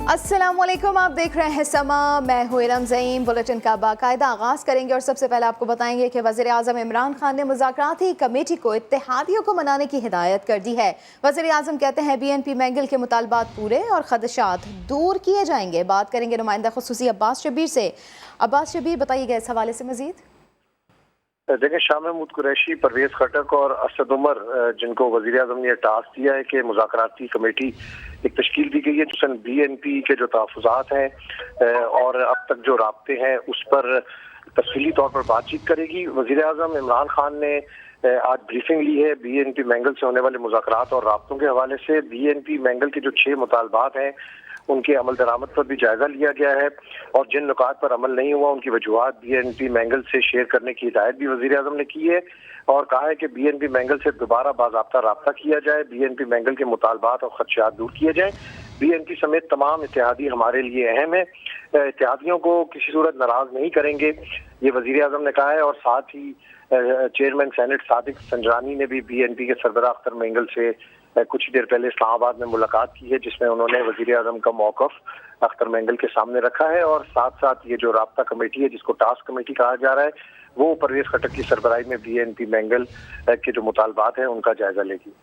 अस्सलामुअलैकुम, आप देख रहे हैं समा, मैं हूं इरम ज़ईम। बुलेटिन का बाकायदा आगाज़ करेंगे और सबसे पहले आपको बताएंगे कि वज़ीर आज़म इमरान खान ने मुज़ाकराती कमेटी को इत्तेहादियों को मनाने की हिदायत कर दी है। वज़ीर आज़म कहते हैं BNP मैंगल के मुतालबात पूरे और ख़दशात दूर किए जाएंगे। बात करेंगे नुमाइंदा ख़ुसूसी अब्बास शब्बीर से। अब्बास शब्बीर, बताइएगा इस हवाले से मज़ीद। देखिए, शाह महमूद कुरैशी, परवेज खटक और असद उमर, जिनको वज़ीर आज़म ने टास्क दिया है कि मुज़ाकराती कमेटी एक तश्कील दी गई है जिसमें BNP के जो तहफ़्फ़ुज़ात हैं और अब तक जो राब्ते हैं उस पर तफसीली तौर पर बातचीत करेगी। वज़ीर आज़म इमरान खान ने आज ब्रीफिंग ली है BNP मैंगल से होने वाले मुज़ाकरात और राब्तों के हवाले से। BNP मैंगल के जो 6 मुतालबात हैं उनके अमल दरामद पर भी जायजा लिया गया है और जिन नुकात पर अमल नहीं हुआ उनकी वजूहात BNP मैंगल से शेयर करने की हिदायत भी वज़ीर आज़म ने की है और कहा है कि BNP मैंगल से दोबारा बाज़ाब्ता राब्ता किया जाए, BNP मैंगल के मुतालबात और खदशात दूर किए जाएं। BNP समेत तमाम इत्तेहादी हमारे लिए अहम है, इत्तेहादियों को किसी सूरत नाराज नहीं करेंगे, ये वज़ीर आज़म ने कहा है। और साथ ही चेयरमैन सेनेट सादिक संजरानी ने भी BNP के सरबराह अख्तर मैंगल से कुछ देर पहले इस्लामाबाद में मुलाकात की है जिसमें उन्होंने वज़ीर आज़म का मौक़िफ़ अख्तर मैंगल के सामने रखा है और साथ साथ ये जो राब्ता कमेटी है जिसको टास्क कमेटी कहा जा रहा है वो परवेज खटक की सरबराही में BNP मैंगल के जो मुतालबात हैं उनका जायजा लेगी।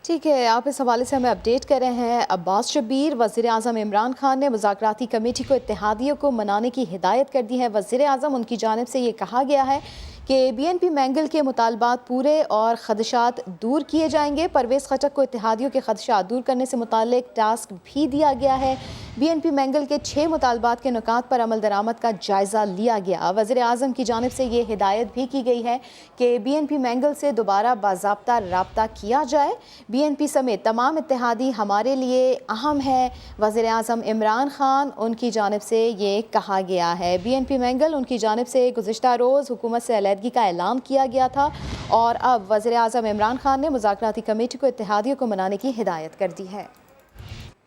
ठीक है, आप इस हवाले से हमें अपडेट कर रहे हैं अब्बास शब्बीर। वज़ीर आज़म इमरान खान ने मुज़ाकराती कमेटी को इत्तेहादियों को मनाने की हिदायत कर दी है। वज़ीर आज़म उनकी जानिब से ये कहा गया है कि BNP मैंगल के मुतालबात पूरे और ख़दशात दूर किए जाएंगे। परवेज़ खटक को इत्तेहादियों के ख़दशात दूर करने से मुताल्लिक़ टास्क भी दिया गया है। BNP मैंगल के 6 मुतालबात के नुकात पर अमल दरामद का जायज़ा लिया गया। वज़ीर आज़म की जानिब से ये हिदायत भी की गई है कि BNP मैंगल से दोबारा बाज़ाब्ता राब्ता किया जाए। BNP समेत तमाम इत्तेहादी हमारे लिए अहम है, वज़ीर आज़म इमरान खान उनकी जानिब से ये कहा गया है। BNP मैंगल उनकी जानिब से गुज़िश्ता रोज़ हुकूमत से अलहदगी का ऐलान किया गया था और अब वज़ीर आज़म इमरान खान ने मुज़ाकराती कमेटी को इत्तेहादियों को मनाने की हिदायत कर दी है।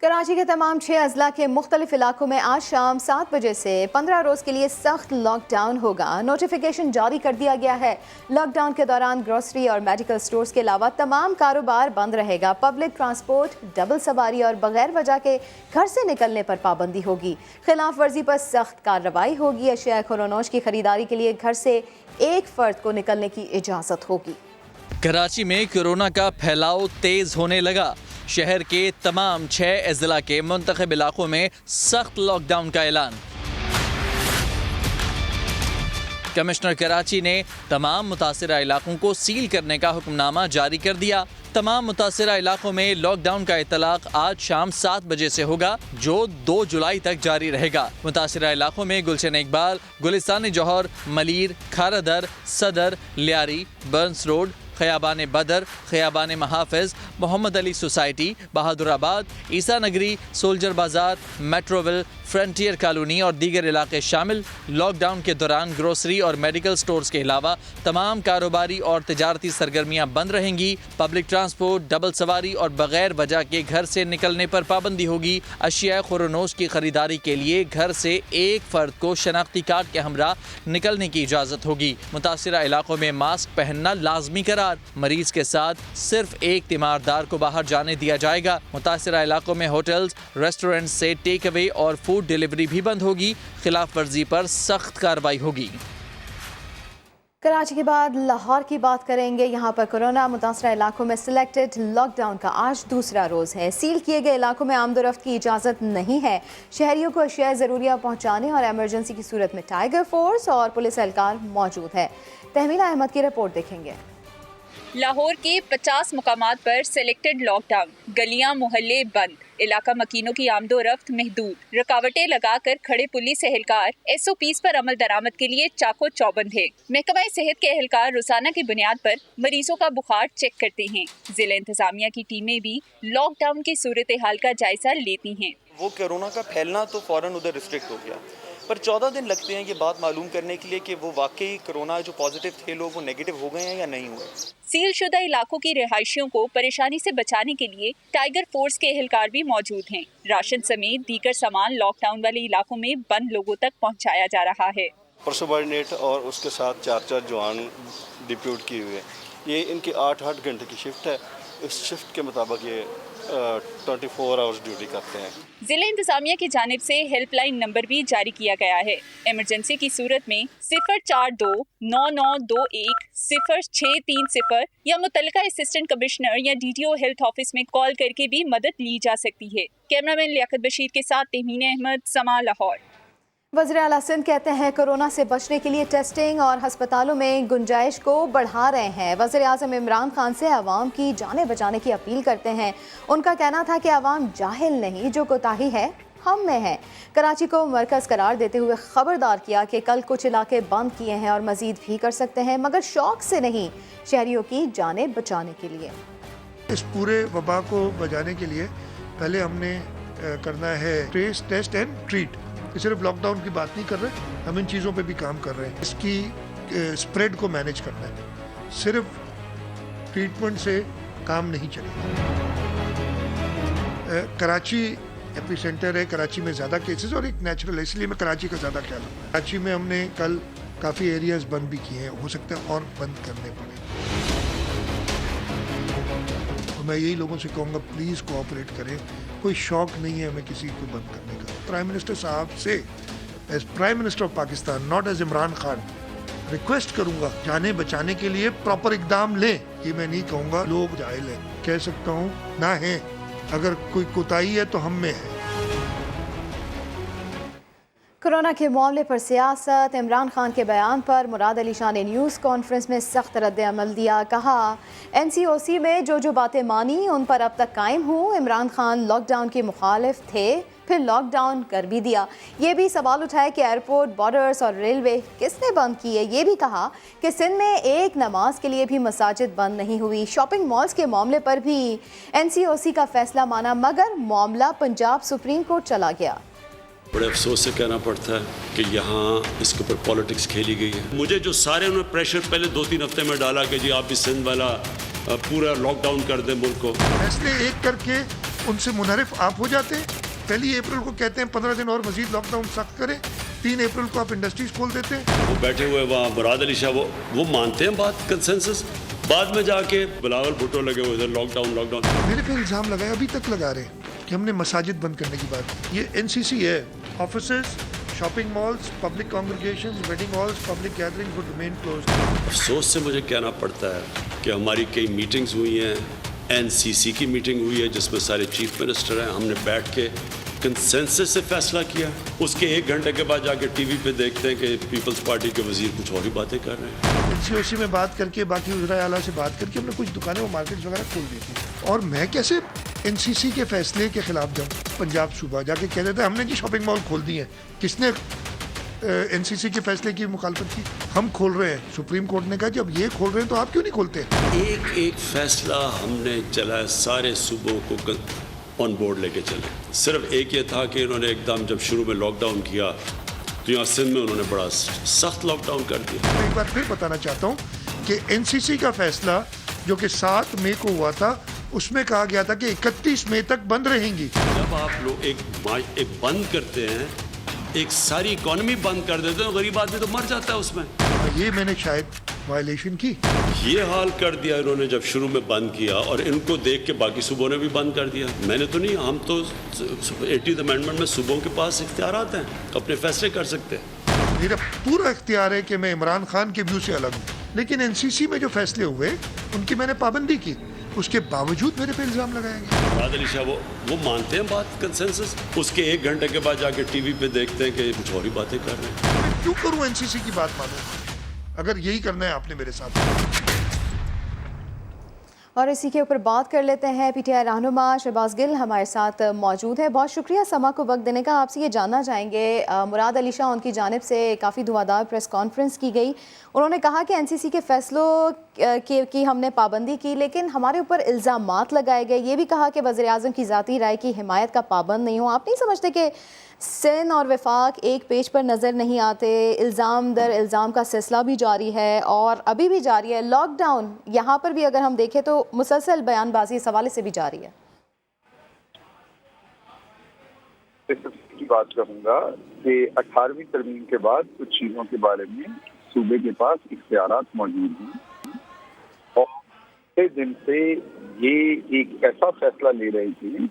कराची के तमाम 6 अजला के मुख्तलिफ इलाकों में आज शाम 7 बजे से 15 रोज़ के लिए सख्त लॉकडाउन होगा। नोटिफिकेशन जारी कर दिया गया है। लॉकडाउन के दौरान ग्रोसरी और मेडिकल स्टोर्स के अलावा तमाम कारोबार बंद रहेगा। पब्लिक ट्रांसपोर्ट, डबल सवारी और बगैर वजह के घर से निकलने पर पाबंदी होगी। खिलाफ वर्जी पर सख्त कार्रवाई होगी। अशिया खुरोनोश की खरीदारी के लिए घर से एक फ़र्द को निकलने की इजाज़त होगी। कराची में कोरोना का फैलाव तेज होने लगा। शहर के तमाम 6 अजला के मुंतखब इलाकों में सख्त लॉकडाउन का ऐलान। कमिश्नर कराची ने तमाम मुतासिरा इलाकों को सील करने का हुक्मनामा जारी कर दिया। तमाम मुतासिरा इलाकों में लॉकडाउन का इतलाक आज शाम 7 बजे से होगा जो 2 जुलाई तक जारी रहेगा। मुतासिरा इलाकों में गुलशन इकबाल, गुलिस्तान जौहर, मलीर, खारादर, सदर, लियारी, बर्न्स रोड, खयाबान बदर, खयाबान महाफिज, मोहम्मद अली सोसाइटी, बहादुराबाद, ईसा नगरी, सोल्जर बाजार, मेट्रोविल, फ्रंटियर कॉलोनी और दीगर इलाके शामिल। लॉकडाउन के दौरान ग्रोसरी और मेडिकल स्टोर्स के अलावा तमाम कारोबारी और तिजारती सरगर्मियां बंद रहेंगी। पब्लिक ट्रांसपोर्ट, डबल सवारी और बगैर वजह के घर से निकलने पर पाबंदी होगी। अशिया खुरोनोश की खरीदारी के लिए घर से एक फर्द को शनाख्ती कार्ड के हमरा निकलने की इजाज़त होगी। मुतासिरा इलाकों में मास्क पहनना लाजमी करार। मरीज के साथ सिर्फ एक तीमारदार को बाहर जाने दिया जाएगा। मुतासिरा इलाकों में होटल्स, रेस्टोरेंट से टेक अवे और फूड डिलीवरी भी बंद होगी। खिलाफ वर्जी पर सख्त कार्रवाई होगी। कराची के बाद लाहौर की बात करेंगे। यहाँ पर कोरोना मुतासरा इलाकों में सिलेक्टेड लॉकडाउन का आज दूसरा रोज़ है। सील किए गए इलाकों में आमदोरफ्त की इजाज़त नहीं है। शहरियों को अशिया ज़रूरिया पहुँचाने और एमरजेंसी की सूरत में टाइगर फोर्स और पुलिस एहलकार मौजूद है। तहमीना अहमद की रिपोर्ट देखेंगे। लाहौर के 50 मुकामात पर सिलेक्टेड लॉकडाउन, गलियां मोहल्ले बंद, इलाका मकीनों की आमदोरफ्त महदूद, रुकावटें लगाकर खड़े पुलिस एहलकार SOPs पर अमल दरामद के लिए चाको चौबंद है। महकमा सेहत के एहलकार रोजाना की बुनियाद पर मरीजों का बुखार चेक करते हैं। जिला इंतजामिया की टीमें भी लॉकडाउन की सूरत हाल का जायजा लेती हैं। वो कोरोना का फैलना तो फौरन उधर रिस्ट्रिक्ट हो गया, पर 14 दिन लगते हैं ये बात मालूम करने के लिए कि वो वाकई कोरोना जो पॉजिटिव थे लोग वो नेगेटिव हो गए हैं या नहीं हुए। सील शुदा इलाकों की रिहायशियों को परेशानी से बचाने के लिए टाइगर फोर्स के एहलकार भी मौजूद हैं। राशन समेत दीगर सामान लॉकडाउन वाले इलाकों में बंद लोगों तक पहुंचाया जा रहा है। सबॉर्डिनेट और उसके साथ 4 जवान डिप्यूट किए हुए, ये इनकी 8 घंटे की शिफ्ट है। इस शिफ्ट के मुताबिक ये 24 आवर्स ड्यूटी करते हैं। जिला इंतजामिया की जानिब से हेल्पलाइन नंबर भी जारी किया गया है। इमरजेंसी की सूरत में 04299210630 या मुतल्लिका असिस्टेंट कमिश्नर या DDO हेल्थ ऑफिस में कॉल करके भी मदद ली जा सकती है। कैमरामैन लियाकत बशीर के साथ तहमीन अहमद, समा, लाहौर। वज़ीर आला सिंध कहते हैं कोरोना से बचने के लिए टेस्टिंग और हस्पतालों में गुंजाइश को बढ़ा रहे हैं। वज़ीर आज़म इमरान खान से आवाम की जानें बचाने की अपील करते हैं। उनका कहना था कि आवाम जाहिल नहीं, जो कोताही है हम में है। कराची को मरकज़ करार देते हुए ख़बरदार किया कि कल कुछ इलाके बंद किए हैं और मज़ीद भी कर सकते हैं, मगर शौक़ से नहीं, शहरियों की जानें बचाने के लिए। इस पूरे वबा को बचाने के लिए पहले हमने करना है ट्रेस, टेस्ट एंड ट्रीट। सिर्फ लॉकडाउन की बात नहीं कर रहे, हम इन चीज़ों पे भी काम कर रहे हैं। इसकी स्प्रेड को मैनेज करना है, सिर्फ ट्रीटमेंट से काम नहीं चलेगा। कराची एपी सेंटर है, कराची में ज़्यादा केसेस और एक नेचुरल है, इसलिए मैं कराची का ज़्यादा ख्याल रखूँ। कराची में हमने कल काफ़ी एरियाज़ बंद भी किए हैं, हो सकता है और बंद करने पड़े। तो मैं यही लोगों से कहूँगा, प्लीज़ कोऑपरेट करें। कोई शौक नहीं है हमें किसी को बंद करने का। प्राइम मिनिस्टर साहब से as prime minister of Pakistan, not as Imran Khan, request करूंगा जाने बचाने के लिए प्रॉपर इकदाम लें। ये मैं नहीं कहूँगा लोग जाहिल हैं, कह सकता हूँ ना है। अगर कोई कोताही है तो हम में है। कोरोना के मामले पर सियासत। इमरान खान के बयान पर मुराद अली शाह ने न्यूज़ कॉन्फ्रेंस में सख्त रद्द-ए-अमल दिया। कहा NCOC में जो बातें मानी उन पर अब तक कायम हूँ। इमरान खान लॉकडाउन के मुखालिफ थे, फिर लॉकडाउन कर भी दिया। ये भी सवाल उठाया कि एयरपोर्ट, बॉर्डर्स और रेलवे किसने बंद किए। ये भी कहा कि सिंध में एक नमाज के लिए भी मसाजिद बंद नहीं हुई। शॉपिंग मॉल्स के मामले पर भी NCOC का फैसला माना, मगर मामला पंजाब सुप्रीम कोर्ट चला गया। बड़े अफसोस से कहना पड़ता है कि यहाँ इसके ऊपर पॉलिटिक्स खेली गई है। मुझे जो सारे उन्होंने प्रेशर पहले 2-3 हफ्ते में डाला कि जी आप भी सिंध वाला पूरा लॉकडाउन कर दें मुल्क को, फैसले एक करके उनसे मुनहरिफ आप हो जाते हैं। 1 अप्रैल को कहते हैं 15 दिन और मजीद लॉकडाउन सख्त करें, 3 अप्रैल को आप इंडस्ट्रीज खोल देते हैं। वो बैठे हुए वहाँ मुराद अली शाह वो मानते हैं बात कंसेंसस, बाद में जाके बिलावल भुट्टो लगे हुए इधर लॉकडाउन। मेरे पे इल्ज़ाम लगाया, अभी तक लगा रहे हैं कि हमने मसाजिद बंद करने की बात। ये NCC है, offices, shopping malls, public congregations, wedding halls, public gathering would remain closed. अफसोस से मुझे कहना पड़ता है कि हमारी कई मीटिंग्स हुई हैं। NCC की मीटिंग हुई है जिसमें सारे चीफ मिनिस्टर हैं, हमने बैठ के कंसेंसस से फैसला किया। उसके 1 घंटे के बाद जाके TV पे देखते हैं कि पीपल्स पार्टी के वजीर कुछ और ही बातें कर रहे हैं। NCOC में बात करके, बाकी वज़ीर आला से बात करके हमने कुछ दुकानें और मार्केट्स वगैरह खोल दी थी। और मैं कैसे NCC के फैसले के खिलाफ जाऊँ? पंजाब सूबा जाके कह देते हमने जी शॉपिंग मॉल खोल दिए हैं। किसने NCC के फैसले की मुखालफत की? हम खोल रहे हैं। सुप्रीम कोर्ट ने कहा जब ये खोल रहे हैं तो आप क्यों नहीं खोलते? एक फैसला हमने चला, सारे सूबों को ऑन बोर्ड लेके चले। सिर्फ एक ये था कि इन्होंने एकदम जब शुरू में लॉकडाउन किया तो यहाँ सिंध में उन्होंने बड़ा सख्त लॉकडाउन कर दिया। मैं एक बार फिर बताना चाहता हूँ कि NCC का फैसला जो कि 7 मई को हुआ था, उसमें कहा गया था कि 31 मई तक बंद रहेंगी। जब आप लोग एक बंद करते हैं, एक सारी इकोनॉमी बंद कर देते हैं, गरीब आदमी तो मर जाता है उसमें। ये मैंने शायद वायलेशन की। ये हाल कर दिया इन्होंने जब शुरू में बंद किया, और इनको देख के बाकी सूबों ने भी बंद कर दिया। मैंने तो नहीं, हम तो 80th अमेंडमेंट में सूबों के पास इख्तियारात हैं, अपने फैसले कर सकते हैं। मेरा पूरा इख्तियार है कि मैं इमरान खान के व्यू से अलग हूँ, लेकिन NCC में जो फैसले हुए उनकी मैंने पाबंदी की, उसके बावजूद मेरे पे इल्ज़ाम लगाया गया। मुराद अली शाह वो मानते हैं बात कंसेंसस, उसके 1 घंटे के बाद जाके TV पे देखते हैं कि कुछ और ही बातें कर रहे हैं। मैं क्यों करूँ NCC की बात मानूं, अगर यही करना है आपने मेरे साथ। और इसी के ऊपर बात कर लेते हैं। PTI रहनुमा शहबाज गिल हमारे साथ मौजूद है। बहुत शुक्रिया समा को वक्त देने का। आपसे ये जानना चाहेंगे, मुराद अली शाह उनकी जानिब से काफ़ी धुआंधार प्रेस कॉन्फ्रेंस की गई। उन्होंने कहा कि NCC के फैसलों की हमने पाबंदी की, लेकिन हमारे ऊपर इल्ज़ामात लगाए गए। ये भी कहा कि वज़ीर आज़म की ज़ाती राय की हिमायत का पाबंद नहीं हो। आप नहीं समझते कि सिंध और वफाक एक पेज पर नज़र नहीं आते? इल्ज़ाम दर इल्ज़ाम का सिलसिला भी जारी है और अभी भी जारी है। लॉकडाउन यहाँ पर भी अगर हम देखें तो मुसलसल बयानबाजी इस हवाले से भी जारी है। की बात कहूँगा कि 18वीं तरमीम के बाद कुछ चीज़ों के बारे में सूबे के पास इख्तियारात मौजूद हैं और पहले दिन से ये एक ऐसा फैसला ले रहे थे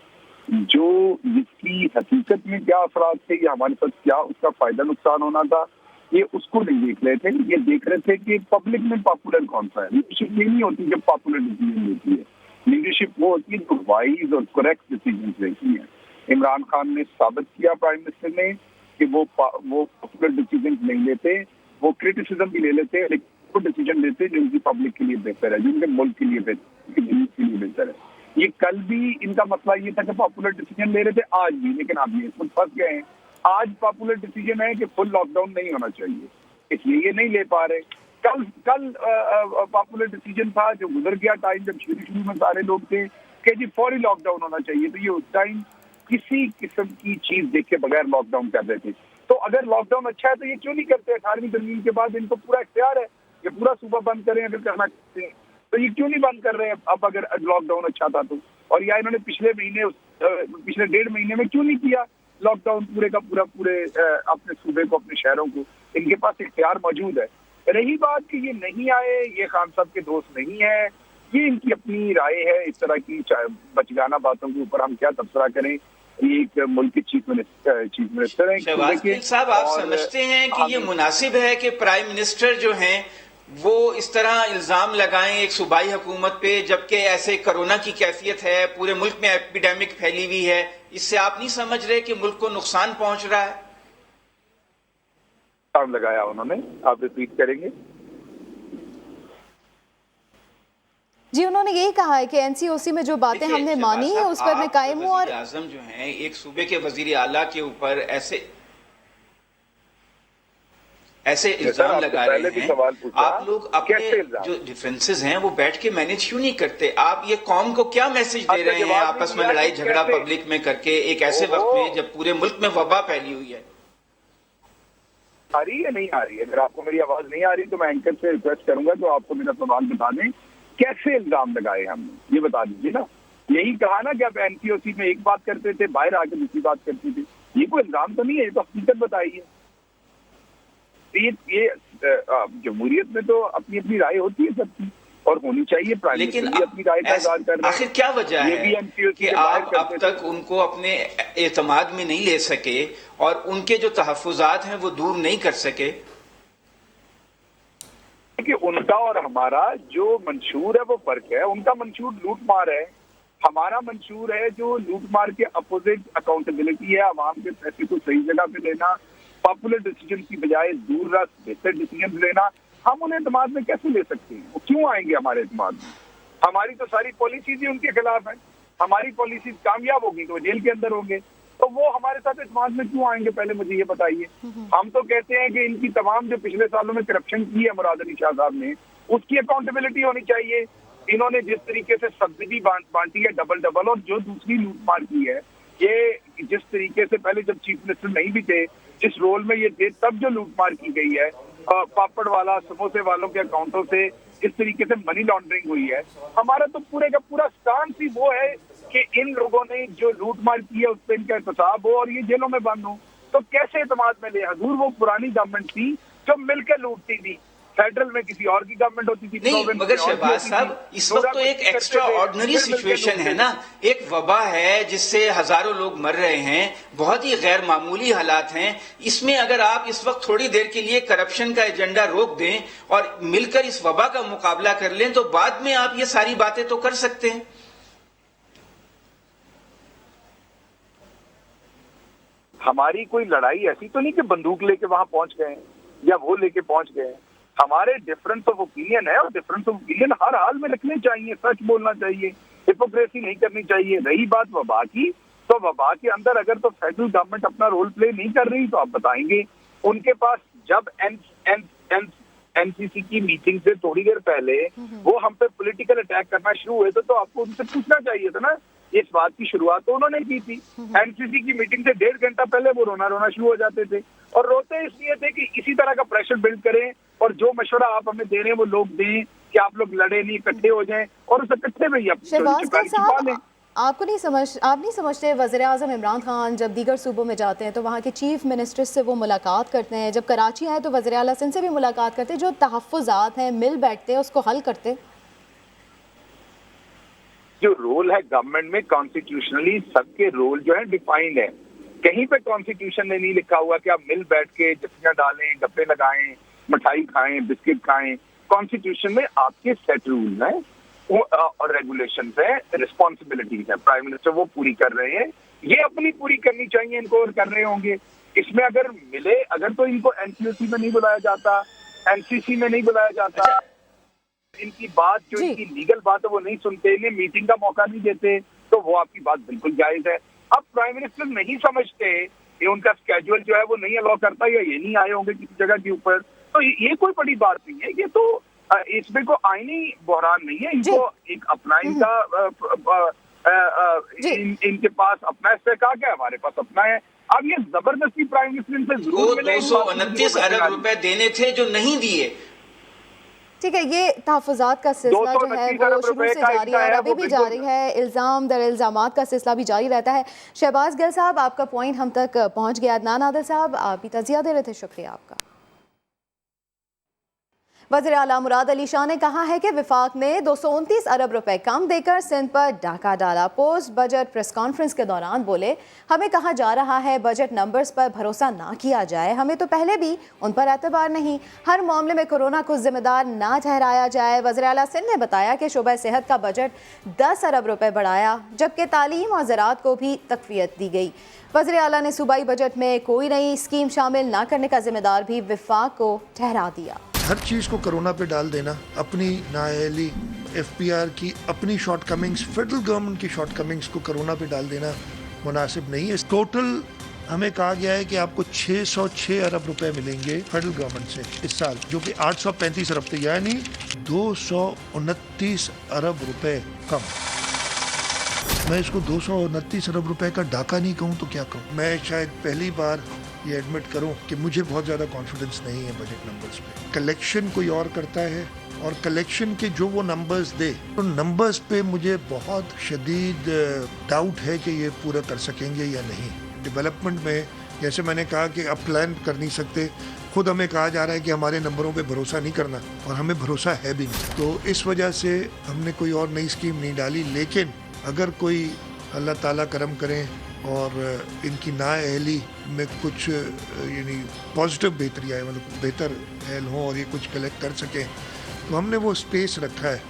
जो जिसकी हकीकत में क्या असरात थे या हमारे साथ क्या उसका फायदा नुकसान होना था, ये उसको नहीं देख रहे थे। ये देख रहे थे कि पब्लिक में पॉपुलर कौन सा है। लीडरशिप ये नहीं होती जब पॉपुलर डिसीजन लेती है, लीडरशिप वो होती है जो वाइज और करेक्ट डिसीजन लेती है। इमरान खान ने साबित किया, प्राइम मिनिस्टर ने, कि वो पॉपुलर डिसीजन नहीं लेते, वो क्रिटिसिज्म भी ले लेते हैं, लेकिन वो डिसीजन लेते हैं जो उनकी पब्लिक के लिए बेहतर है, जो उनके मुल्क के लिए बेहतर, उनके देश के लिए बेहतर है। ये कल भी इनका मसला ये था कि पॉपुलर डिसीजन ले रहे थे, आज भी, लेकिन अब ये खुद फंस गए हैं। आज पॉपुलर डिसीजन है कि फुल लॉकडाउन नहीं होना चाहिए, इसलिए ये नहीं ले पा रहे। कल पॉपुलर डिसीजन था जो गुजर गया टाइम, जब शुरू में सारे लोग थे कि जी फौरी लॉकडाउन होना चाहिए, तो ये उस टाइम किसी किस्म की चीज देखे बगैर लॉकडाउन कर रहे थे। तो अगर लॉकडाउन अच्छा है तो ये क्यों नहीं करते? 18वीं तरमीम के बाद इनको पूरा इख्तियार है कि पूरा सूबा बंद करें अगर करना चाहते हैं, तो ये क्यों नहीं बंद कर रहे हैं अब अगर लॉकडाउन अच्छा था तो? और या इन्होंने पिछले 1.5 महीने में क्यों नहीं किया लॉकडाउन पूरे का पूरे अपने सूबे को, अपने शहरों को? इनके पास इख्तियार मौजूद है। रही बात कि ये नहीं आए, ये खान साहब के दोस्त नहीं है, ये इनकी अपनी राय है। इस तरह की बचगाना बातों के ऊपर हम क्या तबसरा करें? ये एक मुल्क के चीफ मिनिस्टर हैं। शहबाज गिल साहब, आप समझते हैं कि ये मुनासिब है कि प्राइम मिनिस्टर जो हैं वो इस तरह इल्जाम लगाएं एक सूबाई हुकूमत पे, जबकि ऐसे कोरोना की कैफियत है, पूरे मुल्क में एपिडेमिक फैली हुई है? इससे आप नहीं समझ रहे कि मुल्क को नुकसान पहुंच रहा है? इल्जाम लगाया उन्होंने, आप रिपीट करेंगे? जी, उन्होंने यही कहा है कि एनसीओसी में जो बातें हमने मानी है उस पर मैं कायम हूँ। और आजम जो हैं एक सूबे के वजीर आला के ऊपर ऐसे इल्जाम लगा रहे हैं। आप लोग अपने जो डिफरेंसेस हैं वो बैठ के मैनेज क्यों नहीं करते? आप ये कौम को क्या मैसेज दे रहे हैं आपस में लड़ाई झगड़ा पब्लिक में करके, एक ऐसे वक्त में जब पूरे मुल्क में वबा फैली हुई है? आ रही है, नहीं आ रही है? अगर आपको मेरी आवाज नहीं आ रही तो मैं एंकर से रिक्वेस्ट करूंगा तो आपको मेरा सवाल बता दें, कैसे इल्जाम लगाए हमने, ये बता दीजिए ना। यही कहा ना कि आप एनसीओसी में एक बात करते थे, बाहर आके दूसरी बात करते थे। ये कोई इल्जाम तो नहीं है, ये तो हकीकत बताई है। ये जमहूरियत में तो अपनी अपनी राय होती है सबकी, और होनी चाहिए। लेकिन अपनी राय का इज़हार करना, आखिर क्या वजह है कि आप अब तक उनको अपने एतमाद में नहीं ले सके और उनके जो तहफ़्फ़ुज़ात हैं वो दूर नहीं कर सके? कि उनका और हमारा जो मंशूर है वो फर्क है। उनका मंशूर लूट मार है, हमारा मंशूर है जो लूट मार के अपोजिट अकाउंटेबिलिटी है, आवाम के पैसे को सही जगह पे लेना, पॉपुलर डिसीजन की बजाय दूर रस बेहतर डिसीजन लेना। हम उन्हें एतमाद में कैसे ले सकते हैं? वो क्यों आएंगे हमारे एतमाद में? हमारी तो सारी पॉलिसीज ही उनके खिलाफ है। हमारी पॉलिसीज कामयाब होगी तो जेल के अंदर होंगे, तो वो हमारे साथ एतमाद में क्यों आएंगे? पहले मुझे ये बताइए। हम तो कहते हैं कि इनकी तमाम जो पिछले सालों में करप्शन की है मुराद अली शाह साहब ने, उसकी अकाउंटेबिलिटी होनी चाहिए। इन्होंने जिस तरीके से सब्सिडी बांटी है डबल, और जो दूसरी लूट मार की है, ये जिस तरीके से पहले जब चीफ मिनिस्टर नहीं भी थे, जिस रोल में ये थे, तब जो लूट मार की गई है पापड़ वाला समोसे वालों के अकाउंटों से, इस तरीके से मनी लॉन्ड्रिंग हुई है। हमारा तो पूरे का पूरा स्टांस ही वो है कि इन लोगों ने जो लूट मार की है उस पर इनका एहतसाब हो और ये जेलों में बंद हो। तो कैसे एतमाद में ले? हजूर, वो पुरानी गवर्नमेंट थी जो मिलकर लूटती थी। फेडरल में किसी और की गवर्नमेंट होती थी, नहीं, मगर शहबाज साहब इस वक्त तो एक एक्स्ट्रा ऑर्डिनरी सिचुएशन है ना, एक वबा है जिससे हजारों लोग मर रहे हैं, बहुत ही गैर मामूली हालात हैं। इसमें अगर आप इस वक्त थोड़ी देर के लिए करप्शन का एजेंडा रोक दें और मिलकर इस वबा का मुकाबला कर लें तो बाद में आप ये सारी बातें तो कर सकते हैं। हमारी कोई लड़ाई ऐसी तो नहीं कि बंदूक लेके वहां पहुंच गए या वो लेके पहुंच गए। हमारे डिफरेंस ऑफ ओपिनियन है और डिफरेंस ऑफ ओपिनियन हर हाल में रखने चाहिए, सच बोलना चाहिए, हिपोक्रेसी नहीं करनी चाहिए। रही बात वबा की, तो वबा के अंदर अगर तो फेडरल गवर्नमेंट अपना रोल प्ले नहीं कर रही तो आप बताएंगे। उनके पास जब एनसीसी की मीटिंग से थोड़ी देर पहले वो हम पे पॉलिटिकल अटैक करना शुरू हुए तो आपको उनसे पूछना चाहिए था ना। इस बात की शुरुआत तो उन्होंने की थी। एनसीसी की मीटिंग से 1.5 घंटा पहले वो रोना शुरू हो जाते थे, और रोते इसलिए थे कि इसी तरह का प्रेशर बिल्ड करें और जो मशवरा आप हमें दे रहे हैं वो लोग दें कि आप लोग लड़े नहीं, इकट्ठे हो जाएं और उस इकट्ठे में ही आप नहीं समझते वज़ीर-ए-आज़म इमरान खान जब दीगर सूबों में जाते हैं तो वहाँ के चीफ मिनिस्टर से वो मुलाकात करते हैं, जब कराची आए तो वज़ीर आला सिंध से भी मुलाकात करते हैं, जो तहफ़्फ़ुज़ात हैं मिल बैठते हैं उसको हल करते? जो रोल है गवर्नमेंट में कॉन्स्टिट्यूशनली सबके रोल जो है डिफाइंड है। कहीं पे कॉन्स्टिट्यूशन में नहीं लिखा हुआ कि आप मिल बैठ के जफ्फियां डालें, गप्पे लगाएं, मिठाई खाएं, बिस्किट खाएं। कॉन्स्टिट्यूशन में आपके सेट रूल हैं और रेगुलेशंस है, रिस्पॉन्सिबिलिटीज है, प्राइम मिनिस्टर वो पूरी कर रहे हैं, ये अपनी पूरी करनी चाहिए, इनको और कर रहे होंगे। इसमें अगर मिले, अगर तो इनको एनसीसी में नहीं बुलाया जाता, एनसीसी में नहीं बुलाया जाता, इनकी बात जो इनकी लीगल बात है वो नहीं सुनते, इन्हें मीटिंग का मौका नहीं देते, तो वो आपकी बात बिल्कुल जायज है। अब प्राइम मिनिस्टर नहीं समझते, ये उनका स्केड्यूल जो है वो नहीं अलाउ करता या ये नहीं आए होंगे किसी जगह के ऊपर, तो ये कोई बड़ी बात नहीं है। ये तो इसमें कोई आईनी बहरान नहीं है, इनको एक अपना इनका इनके पास अपना इस्तेकाक है, हमारे पास अपना है। अब ये जबरदस्ती प्राइम मिनिस्टर इनसे जरूर मिले। 229 अरब रुपए देने थे जो नहीं दिए। ठीक है, ये तहफ़्फ़ुज़ात का सिलसिला जो है वो शुरू से जारी है और अभी भी जारी है। इल्ज़ाम दर इल्ज़ामात का सिलसिला भी जारी रहता है। शहबाज गिल साहब, आपका पॉइंट हम तक पहुँच गया। अदनान आदिल साहब, आप भी तज़िया दे रहे थे, शुक्रिया आपका। वज़ीर आला मुराद अली शाह ने कहा है कि वफाक ने 229 अरब रुपए कम देकर सिंध पर डाका डाला। पोस्ट बजट प्रेस कॉन्फ्रेंस के दौरान बोले, हमें कहा जा रहा है बजट नंबर्स पर भरोसा ना किया जाए, हमें तो पहले भी उन पर एतबार नहीं, हर मामले में कोरोना को जिम्मेदार ना ठहराया जाए। वज़ीर आला सिंध ने बताया कि शोबा सेहत का बजट 10 अरब रुपए बढ़ाया, जबकि तालीम और ज़राअत को भी तक़वियत दी गई। वज़ीर आला ने सूबाई बजट में कोई नई स्कीम शामिल ना करने का जिम्मेदार भी वफाक को ठहरा दिया। हर चीज़ को कोरोना पे डाल देना, अपनी नाअहली, एफपीआर की अपनी शॉर्ट कमिंग्स, फेडरल गवर्नमेंट की शॉर्ट कमिंग्स को कोरोना पे डाल देना मुनासिब नहीं है। टोटल हमें कहा गया है कि आपको 606 अरब रुपए मिलेंगे फेडरल गवर्नमेंट से इस साल, जो कि 835 अरब थे, यानी 229 अरब रुपए कम। मैं इसको 229 अरब रुपए का डाका नहीं कहूँ तो क्या कहूँ। मैं शायद पहली बार ये एडमिट करूं कि मुझे बहुत ज़्यादा कॉन्फिडेंस नहीं है बजट नंबर्स पे। कलेक्शन कोई और करता है और कलेक्शन के जो वो नंबर्स दे, तो नंबर्स पे मुझे बहुत शदीद डाउट है कि ये पूरा कर सकेंगे या नहीं। डेवलपमेंट में जैसे मैंने कहा कि अब प्लान कर नहीं सकते, खुद हमें कहा जा रहा है कि हमारे नंबरों पे भरोसा नहीं करना, और हमें भरोसा है भी नहीं। तो इस वजह से हमने कोई और नई स्कीम नहीं डाली। लेकिन अगर कोई अल्लाह ताला करम करें और इनकी नाअहली में कुछ यानी पॉजिटिव बेहतरी आए, मतलब बेहतर अहल हों और ये कुछ कलेक्ट कर सकें, तो हमने वो स्पेस रखा है।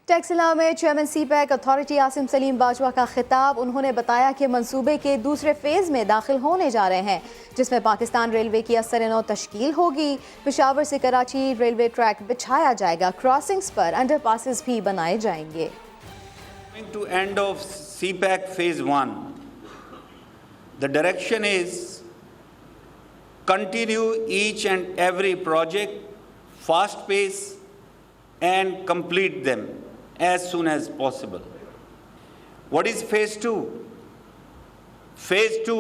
टैक्सिला में chairman CPEC authority Asim Salim Bajwa का खिताब। उन्होंने बताया कि मंसूबे के दूसरे फेज़ में दाखिल होने जा रहे हैं, जिसमें पाकिस्तान रेलवे की असर-ए-नौ तश्कील होगी। पेशावर से कराची रेलवे ट्रैक बिछाया जाएगा, क्रॉसिंग्स पर अंडरपासेस भी बनाए जाएंगे। To end of CPAC phase 1, the direction is continue each and every project fast pace and complete them as soon as possible. What is phase 2? Phase 2,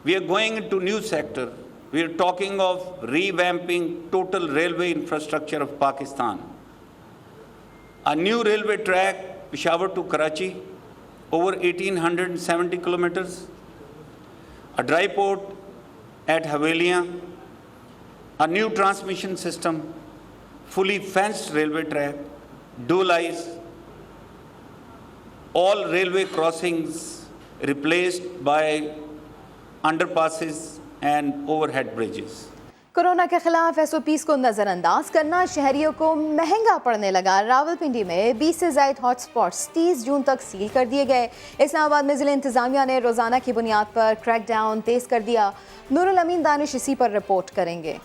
we are going into new sector. We are talking of revamping total railway infrastructure of Pakistan. A new railway track, Peshawar to Karachi, over 1870 kilometers. A dry port at Haveliya, a new transmission system, fully fenced railway track, dual eyes, all railway crossings replaced by underpasses and overhead bridges. Corona के खिलाफ SOPs को नज़रअंदाज करना शहरियों को महंगा पड़ने लगा। रावलपिंडी में 20 से ज़ायद हॉटस्पॉट्स 30 जून तक सील कर दिए गए। इस्लामाबाद में ज़िला इंतज़ामिया ने रोज़ाना की बुनियाद पर क्रैकडाउन तेज़ कर दिया। नूरुल अमीन दानिश इसी पर रिपोर्ट करेंगे।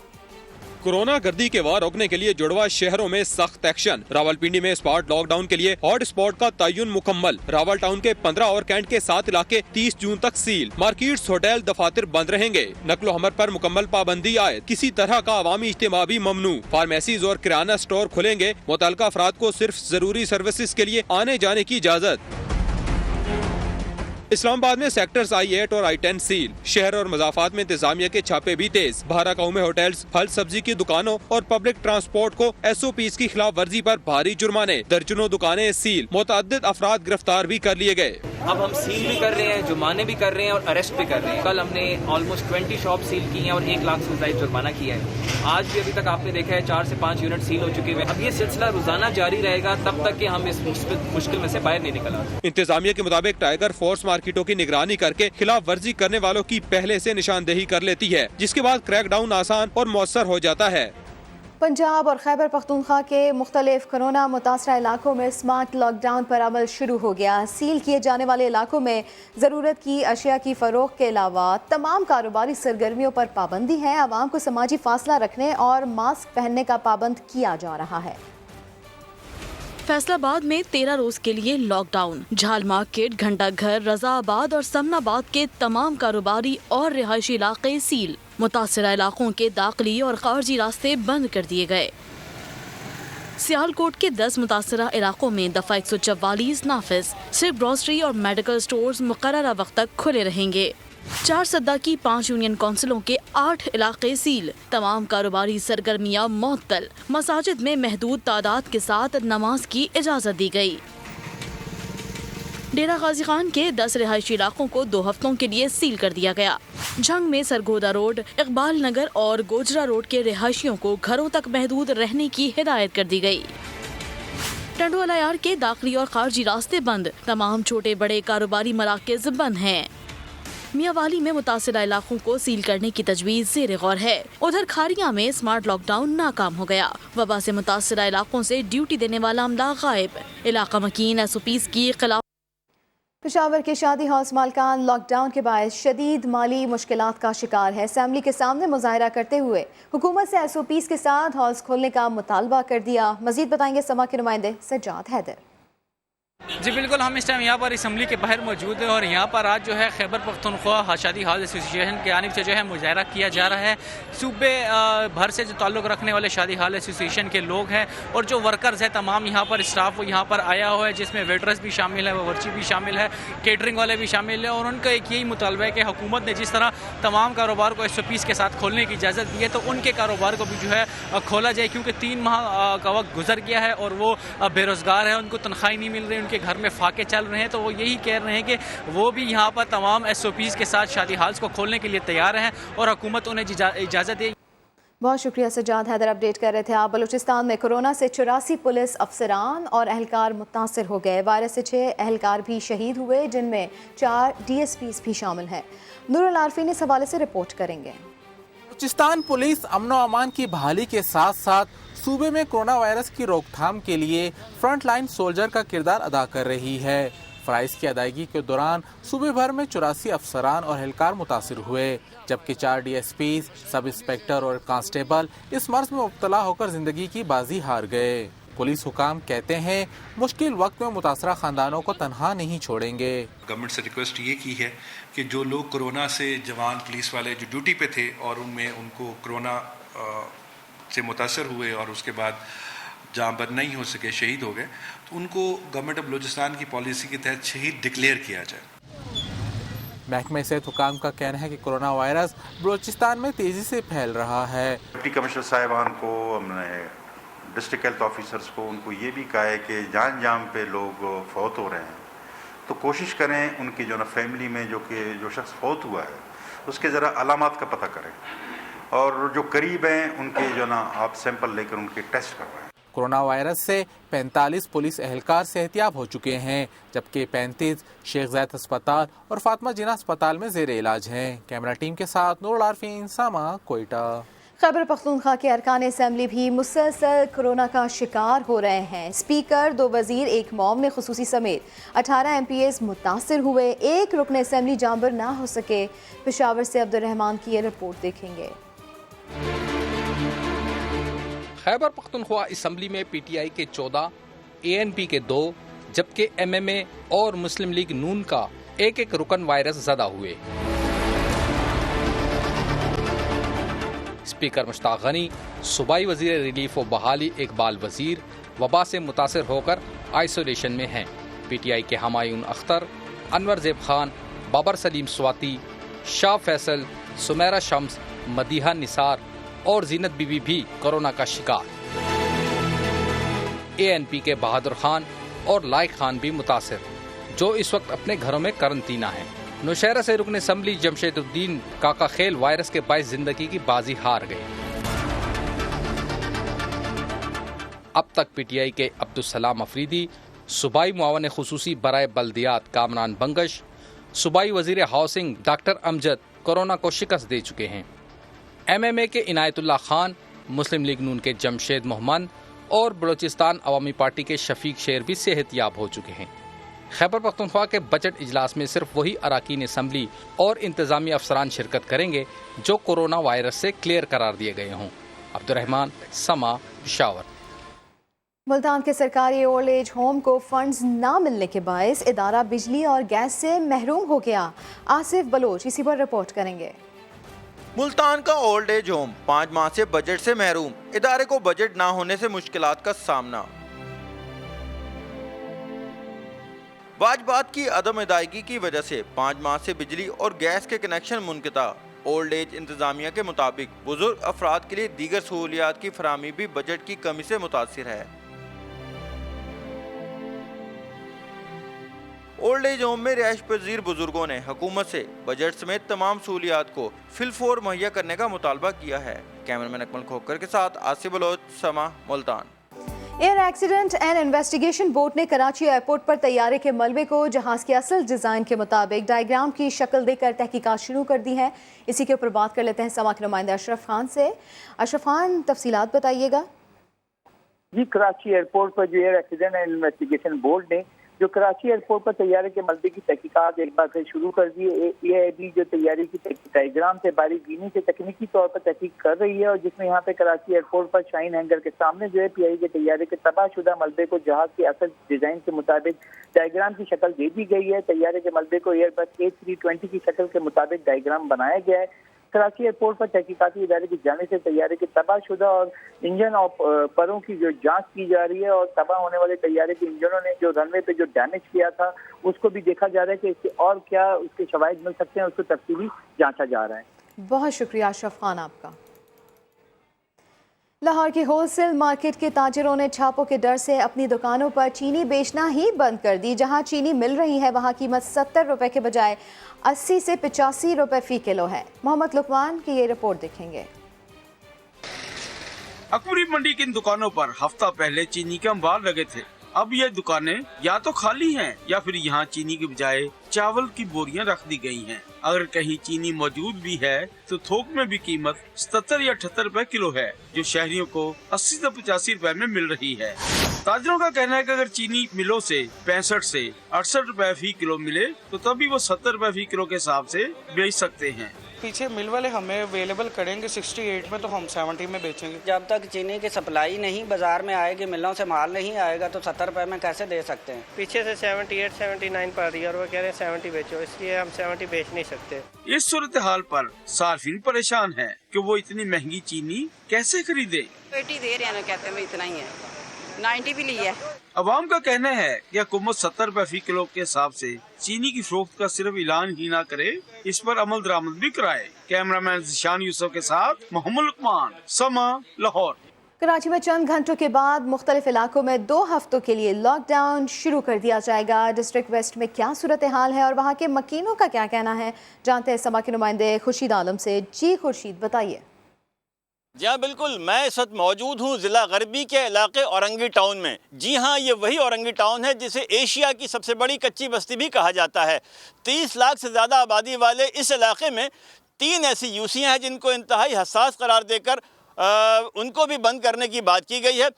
कोरोना गर्दी के वार रोकने के लिए जुड़वा शहरों में सख्त एक्शन। रावलपिंडी में स्पॉट लॉकडाउन के लिए हॉट स्पॉट का तयन मुकम्मल। रावल टाउन के 15 और कैंट के 7 इलाके 30 जून तक सील। मार्केट्स, होटल, दफातर बंद रहेंगे। नकलो हमर पर मुकम्मल पाबंदी आयद। किसी तरह का अवामी इज्तिमा भी ममनू। फार्मेसीज और किराना स्टोर खुलेंगे। मुतल्लिका अफराद को सिर्फ जरूरी सर्विसेज के लिए आने जाने की इजाजत। इस्लामाबाद में सेक्टर्स I-8 और I-10 सील। शहर और मज़ाफात में इंतजामिया के छापे भी तेज। 12 गाँव में होटल्स, फल सब्जी की दुकानों और पब्लिक ट्रांसपोर्ट को SOPs की खिलाफ वर्जी पर भारी जुर्माने। दर्जनों दुकानें सील। मुतअद्दिद अफराद गिरफ्तार भी कर लिए गए। अब हम सील भी कर रहे हैं, जुर्माने भी कर रहे हैं और अरेस्ट भी कर रहे हैं। कल हमने ऑलमोस्ट 20 शॉप सील की हैं और 1 लाख से ज़ायद जुर्माना किया है। आज भी अभी तक आपने देखा है 4 से 5 यूनिट सील हो चुके हैं। अब ये सिलसिला रोजाना जारी रहेगा तब तक कि हम इस मुश्किल में से बाहर नहीं निकल आते। इंतजामिया के मुताबिक टाइगर फोर्स मार्केटों की निगरानी करके खिलाफ वर्जी करने वालों की पहले से निशानदेही कर लेती है, जिसके बाद क्रैकडाउन आसान और मौसर हो जाता है। पंजाब और खैबर पख्तूनख्वा के मुख्तलिफ कोरोना मुतासरा इलाकों में स्मार्ट लॉकडाउन पर अमल शुरू हो गया। सील किए जाने वाले इलाकों में ज़रूरत की अशिया की फ़रोख्त के अलावा तमाम कारोबारी सरगर्मियों पर पाबंदी है। आवाम को समाजी फासला रखने और मास्क पहनने का पाबंद किया जा रहा है। फैसलाबाद में 13 रोज के लिए लॉकडाउन। झाल मार्केट, घंटा घर, रजाबाद और समनाबाद के तमाम कारोबारी और रिहायशी इलाके सील। मुतासरा इलाकों के दाखिली और खारजी रास्ते बंद कर दिए गए। सियालकोट के 10 मुतासरा इलाकों में दफा 144 नाफिज। सिर्फ ग्रोसरी और मेडिकल स्टोर्स मुकर्ररा वक्त तक खुले रहेंगे। 4 सद्दा की 5 यूनियन काउंसिलों के 8 इलाके सील। तमाम कारोबारी सरगर्मियां मुअत्तल। मसाजिद में महदूद तादाद के साथ नमाज की इजाज़त दी गई। डेरा गाजी खान के 10 रिहायशी इलाकों को 2 हफ्तों के लिए सील कर दिया गया। झंग में सरगोदा रोड, इकबाल नगर और गोजरा रोड के रिहायशियों को घरों तक महदूद रहने की हिदायत कर दी गई। टंडोला यार के दाखिली और खारजी रास्ते बंद। तमाम छोटे बड़े कारोबारी मराकज़ बंद हैं। मियावाली में मुतासिरा इलाकों को सील करने की तजवीज़ ज़ेर गौर है। उधर खारिया में स्मार्ट लॉकडाउन नाकाम हो गया। वबा से मुतासिरा इलाकों से ड्यूटी देने वाला अमला गायब। इलाका मकीन SOPs की खिलाफ। पेशावर के शादी हाउस मालकान लॉकडाउन के बायस शदीद माली मुश्किलात का शिकार है। असेंबली के सामने मुजाहरा करते हुए हुकूमत से SOPs के साथ हाउस खोलने का मुतालबा कर दिया। मजीद बताएंगे समा के नुमाइंदे सज्जाद हैदर। जी बिल्कुल, हम इस टाइम यहाँ पर असम्बली के बाहर मौजूद हैं और यहाँ पर आज जो है खैबर पख्तूनख्वा शादी हाउस एसोसिएशन की जानिब से जो है मुजाहरा किया जा रहा है। सूबे भर से जो ताल्लुक़ रखने वाले शादी हाउस एसोसिएशन के लोग हैं और जो वर्कर्स हैं तमाम यहाँ पर स्टाफ वो यहाँ पर आया हुआ है, जिसमें वेटर्स भी शामिल है, बावर्ची भी शामिल है, केटरिंग वाले भी शामिल हैं। और उनका एक यही मुतालबा है कि हुकूमत ने जिस तरह तमाम कारोबार को SOPs के साथ खोलने की इजाज़त दी है तो उनके कारोबार को भी जो है खोला जाए, क्योंकि 3 माह का वक्त गुजर गया है और वो बेरोज़गार है, उनको तनख्वाही नहीं मिल रही, उनके घर में फाके चल रहे हैं। तो वो यही कह रहे हैं कि वो भी यहाँ पर तमाम SOPs के साथ शादी हाल्स को खोलने के लिए तैयार हैं और हुकूमत उन्हें इजाज़त दे। बहुत शुक्रिया सज्जाद हैदर, अपडेट कर रहे थे आप। बलूचिस्तान में कोरोना से 84 पुलिस अफसरान और एहलकार मुतासर हो गए। वायरस से 6 एहलकार भी शहीद हुए, जिनमें 4 DSPs भी शामिल हैं। नूरुल आरफीन इस हवाले से रिपोर्ट करेंगे। बलूचिस्तान पुलिस अमन व अमान की बहाली के साथ साथ सूबे में कोरोना वायरस की रोकथाम के लिए फ्रंट लाइन सोल्जर का किरदार अदा कर रही है। फ़राइज़ की अदायगी के दौरान सूबे भर में 84 अफसरान और एहलकार मुतासिर हुए, जबकि 4 DSPs, सब इंस्पेक्टर और कांस्टेबल इस मर्ज में मुब्तला होकर जिंदगी की बाजी हार गए। पुलिस हुकाम कहते हैं मुश्किल वक्त में मुतासरा खानदानों को तनहा नहीं छोड़ेंगे। गवर्नमेंट से रिक्वेस्ट ये की है कि जो लोग कोरोना से जवान पुलिस वाले जो ड्यूटी पे थे और उनमें उनको कोरोना से मुतासर हुए और उसके बाद जान बद नहीं हो सके, शहीद हो गए, तो उनको गवर्नमेंट ऑफ बलूचिस्तान की पॉलिसी के तहत शहीद डिक्लेयर किया जाए। महकमे सेहत हुकाम का कहना है कि कोरोना वायरस बलूचिस्तान में तेजी से फैल रहा है। डिप्टी कमिश्नर साहिबान को, हमने डिस्ट्रिक्ट हेल्थ ऑफिसर्स को, उनको ये भी कहा है कि जान पे लोग फौत हो रहे हैं तो कोशिश करें उनकी जो ना फैमिली में जो शख्स फौत हुआ है उसके ज़रा अलामात का पता करें और जो करीब हैं उनके जो ना आप सैंपल लेकर उनके टेस्ट करवाएं। कोरोना वायरस से 45 पुलिस एहलकार सेहतियाब हो चुके हैं, जबकि 35 शेख ज़ायद अस्पताल और फातिमा जिन्ना अस्पताल में ज़ेर इलाज हैं। कैमरा टीम के साथ नूरुल आरफीन, सामा, कोयटा। खैबर पख्तूनख्वा के अरकान असम्बली भी मुसलसल कोरोना का शिकार हो रहे हैं। स्पीकर, 2 वजीर, 1 मौमन खुसूसी समेत 18 MPs मुतासर हुए। 1 रुकन असम्बली जांबर ना हो सके। पेशावर से अब्दुर्रहमान की ये रिपोर्ट देखेंगे। खैबर पख्तूनख्वा असम्बली में PTI के 14, ANP के 2, जबकि MMA और मुस्लिम लीग नून का 1 रुकन वायरस ज़दा हुए। स्पीकर मुश्ताक गनी, सूबाई वजीर रिलीफ व बहाली इकबाल वजीर वबा से मुतासर होकर आइसोलेशन में हैं। PTI के हमायून अख्तर, अनवर ज़ेब खान बाबर सलीम स्वाति, शाह फैसल, सुमेरा शम्स, मदीहा निसार और जीनत बीबी भी कोरोना का शिकार। ANP के बहादुर खान और लायक खान भी मुतासिर, जो इस वक्त अपने घरों में करंटीना हैं। नौशहरा से रुकन असम्बली जमशेदुद्दीन काका खेल वायरस के बाइस जिंदगी की बाजी हार गए। अब तक PTI के अब्दुलसलाम अफरीदी, सूबाई मुआवन खुसूसी बराए बल्दियात कामरान बंगश, सूबाई वजीर हाउसिंग डॉक्टर अमजद कोरोना को शिकस्त दे चुके हैं। MMA के इनायतुल्लाह खान, मुस्लिम लीग नून के जमशेद मोहम्मद और बलोचिस्तान अवामी पार्टी के शफीक शेर भी सेहतयाब हो चुके हैं। खैबर पख्तूनख्वा के बजट इजलास में सिर्फ वही अरकान असम्बली और इंतजामी अफसरान शिरकत करेंगे जो कोरोना वायरस से क्लियर करार दिए गए हों। अब्दुर्रहमान, समा, पेशावर। मुल्तान के सरकारी ओल्ड एज होम को फंड्स ना मिलने के बायस इदारा बिजली और गैस से महरूम हो गया। आसिफ बलोच इसी पर रिपोर्ट करेंगे। मुल्तान का ओल्ड एज होम 5 माह से बजट से महरूम, इदारे को बजट ना होने से मुश्किलात का सामना। वाजबात की अदम अदायगी की वजह से 5 माह से बिजली और गैस के कनेक्शन मुनक़ता। ओल्ड एज इंतजामिया के मुताबिक बुजुर्ग अफराद के लिए दीगर सहूलियात की फराहमी भी बजट की कमी से मुतासिर है। ओल्ड एज होम में रिहाइश पजीर बुजुर्गों ने हुकूमत से बजट समेत तमाम सहूलियात को फिलफोर मुहैया करने का मुतालबा किया है। कैमरामैन अकमल खोकर के साथ आसिफ बलोच, समा, Multan. Air accident and investigation board ने कराची एयरपोर्ट पर तैयारे के मलबे को जहाज के असल डिज़ाइन के मुताबिक डायग्राम की शक्ल देकर तहकीकात शुरू कर दी है। इसी के ऊपर बात कर लेते हैं समा के नुमाइंदे अशरफ खान से। अशरफ खान, तफसीलात बताइएगा। जी, कराची एयरपोर्ट पर जो air accident and investigation board ने जो कराची एयरपोर्ट पर तैयारे के मलबे की तहकीकात एक बार फिर शुरू कर दी है। AIB जो तैयारी की डायग्राम से बारीकीनी से तकनीकी तौर पर तहकीक कर रही है और जिसमें यहाँ पे कराची एयरपोर्ट पर शाइन हैंगर के सामने जो है PI के तैयारे के तबाहशुदा मलबे को जहाज के असल डिजाइन के मुताबिक डायग्राम की शक्ल दे दी गई है। तैयारे के मलबे को एयरबस A320 की शक्ल के मुताबिक डायग्राम बनाया गया है। कराची एयरपोर्ट पर तहकीकाती इदारे की जाने से तैयारे के तबाहशुदा और इंजन और परों की जो जांच की जा रही है और तबाह होने वाले तैयारे के इंजनों ने जो रनवे पे जो डैमेज किया था उसको भी देखा जा रहा है कि इससे और क्या उसके शवाहिद मिल सकते हैं, उसको तफसीली जांचा जा रहा है। बहुत शुक्रिया अशरफ खान आपका। लाहौर की होलसेल मार्केट के ताजिरों ने छापों के डर से अपनी दुकानों पर चीनी बेचना ही बंद कर दी। जहां चीनी मिल रही है वहां कीमत 70 रुपए के बजाय 80 से 85 रुपए फी किलो है। मोहम्मद लुकमान की ये रिपोर्ट देखेंगे। अकबरी मंडी की इन दुकानों पर हफ्ता पहले चीनी के अंबार लगे थे। अब ये दुकानें या तो खाली हैं या फिर यहाँ चीनी के बजाय चावल की बोरियां रख दी गई हैं। अगर कहीं चीनी मौजूद भी है तो थोक में भी कीमत 77 या 78 रुपए किलो है, जो शहरियों को 80 से 85 रुपए में मिल रही है। ताजरों का कहना है कि अगर चीनी मिलों से 65 से 68 रुपए फी किलो मिले तो तभी वो 70 रुपए फी किलो के हिसाब से बेच सकते हैं। पीछे मिल वाले हमें अवेलेबल करेंगे 68 में तो हम 70 में बेचेंगे। जब तक चीनी की सप्लाई नहीं बाजार में आएगी, मिलों से माल नहीं आएगा तो 70 रुपए में कैसे दे सकते हैं। पीछे से 78, 79 पर रही है और वो कह रहे हैं 70 बेचो, इसलिए हम 70 बेच नहीं सकते। इस सूरत हाल पर सार्फिन परेशान है कि वो इतनी महंगी चीनी कैसे खरीदे। 80 दे रहे हैं, कहते हैं इतना ही है, 90 भी ली है। अवाम का कहना है कि हुकूमत 70 रुपए फी किलो के हिसाब से चीनी की फरोख्त का सिर्फ ऐलान ही ना करे, इस पर अमल दरामद भी कराए। कैमरामैन जिशान यूसुफ के साथ मोहम्मद लुकमान, समा, लाहौर। कराची में चंद घंटों के बाद मुख्तलिफ इलाकों में 2 हफ्तों के लिए लॉकडाउन शुरू कर दिया जाएगा। डिस्ट्रिक्ट वेस्ट में क्या सूरत हाल है और वहाँ के मकीनों का क्या कहना है, जानते हैं समा के नुमाइंदे खुर्शीद आलम से। जी खुर्शीद, बताइए। जी हाँ बिल्कुल, मैं इस वक्त मौजूद हूँ ज़िला गरबी के इलाके औरंगी टाउन में। जी हाँ, ये वही औरंगी टाउन है जिसे एशिया की सबसे बड़ी कच्ची बस्ती भी कहा जाता है। 30 लाख से ज़्यादा आबादी वाले इस इलाके में 3 ऐसी यूसियाँ हैं जिनको इंतहाई हसास करार देकर उनको भी बंद करने की बात की गई है।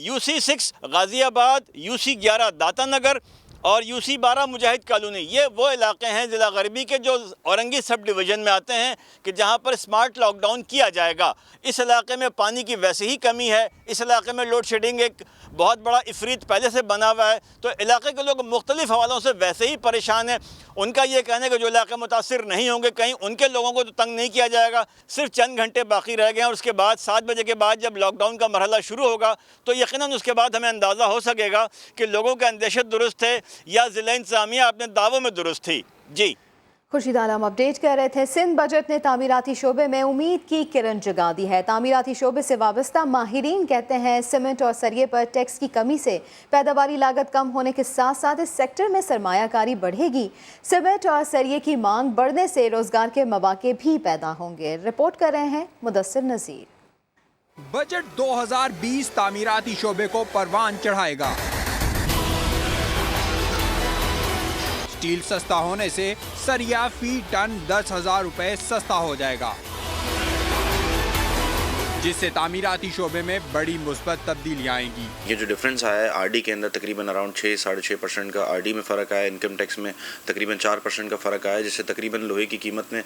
UC 6 गाज़ियाबाद, UC 11 दाता नगर और UC 12 मुजाहिद कॉलोनी, ये वो इलाके हैं ज़िला गरबी के जो औरंगी सब डिवीज़न में आते हैं कि जहाँ पर स्मार्ट लॉकडाउन किया जाएगा। इस इलाके में पानी की वैसे ही कमी है, इस इलाके में लोड शेडिंग एक बहुत बड़ा इफरीत पहले से बना हुआ है, तो इलाके के लोग मुख्तलिफ हवालों से वैसे ही परेशान हैं। उनका ये कहना है कि जो इलाके मुतासिर नहीं होंगे कहीं उनके लोगों को तो तंग नहीं किया जाएगा। सिर्फ चंद घंटे बाकी रह गए हैं और उसके बाद 7 बजे के बाद जब लॉकडाउन का मरहला शुरू होगा तो यकीनन उसके बाद हमें अंदाज़ा हो सकेगा कि लोगों का अंदेशा दुरुस्त है या ज़िला इंतज़ामिया अपने दावों में दुरुस्त थी। जी खुर्शीद आलम अपडेट कर रहे थे। सिंध बजट ने तामीराती शोबे में उम्मीद की किरण जगा दी है। तामीराती शोबे से वाबस्ता माहिरीन कहते हैं सीमेंट और सरिये पर टैक्स की कमी से पैदावारी लागत कम होने के साथ साथ इस सेक्टर में सरमायाकारी बढ़ेगी। सीमेंट और सरिये की मांग बढ़ने से रोजगार के मौके भी पैदा होंगे। रिपोर्ट कर रहे हैं मुदस्सिर नज़ीर। बजट 2020 तामीराती शोबे को परवान चढ़ाएगा। स्टील सस्ता होने से सरिया फी टन 10,000 रुपए सस्ता हो जाएगा, जिससे तामीराती शोबे में बड़ी मुस्बत तब्दीलियां आएंगी। ये जो डिफरेंस आया है आरडी के अंदर तकरीबन अराउंड 6-6.5% का आरडी में फ़र्क आया, इनकम टैक्स में तकरीबन 4% का फ़र्क आया, जिससे तकरीबन लोहे की कीमत में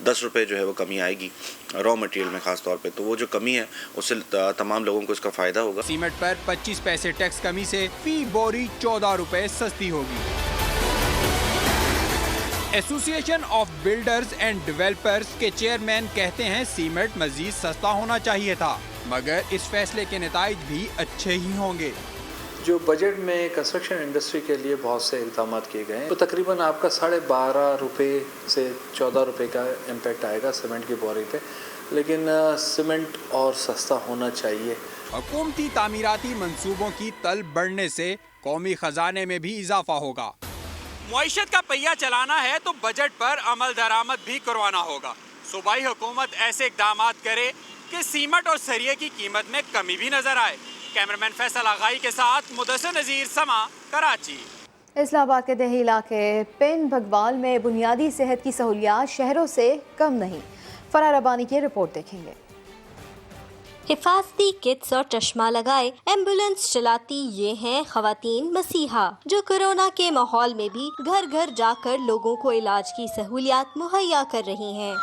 10 रुपये जो है वो कमी आएगी रॉ मटेरियल में ख़ास तौर पे। तो वो जो कमी है उससे तमाम लोगों को इसका फ़ायदा होगा। सीमेंट पर 25 पैसे टैक्स कमी से फी बोरी 14 रुपये सस्ती होगी। Association of builders and developers के चेयरमैन कहते हैं सीमेंट मजीद सस्ता होना चाहिए था, मगर इस फैसले के नताइज भी अच्छे ही होंगे। जो बजट में कंस्ट्रक्शन इंडस्ट्री के लिए बहुत से इक़दाम किए गए हैं, तो तकरीबन आपका 12.5 रुपये से 14 रुपये का इम्पैक्ट आएगा सीमेंट की बोरी पे, लेकिन सीमेंट और सस्ता होना चाहिए। हुकूमती तामीराती मंसूबों की तलब बढ़ने से कौमी खजाने में भी इजाफा होगा। मुआइशत का पहिया चलाना है तो बजट पर अमल दरामद भी करवाना होगा। सूबाई हुकूमत ऐसे इक़दाम करे कि सीमेंट और सरिये की कीमत में कमी भी नजर आए। कैमरामैन फैसल आगाई के साथ मुदस्सिर नज़ीर, समा, कराची। इस्लामाबाद के देही इलाके पिंड भगवाल में बुनियादी सेहत की सहूलियात शहरों से कम नहीं। फरार रब्बानी की रिपोर्ट देखेंगे। हिफाजती किट्स और चश्मा लगाए एम्बुलेंस चलाती ये हैं खवातीन मसीहा, जो कोरोना के माहौल में भी घर घर जाकर लोगों को इलाज की सहूलियात मुहैया कर रही हैं।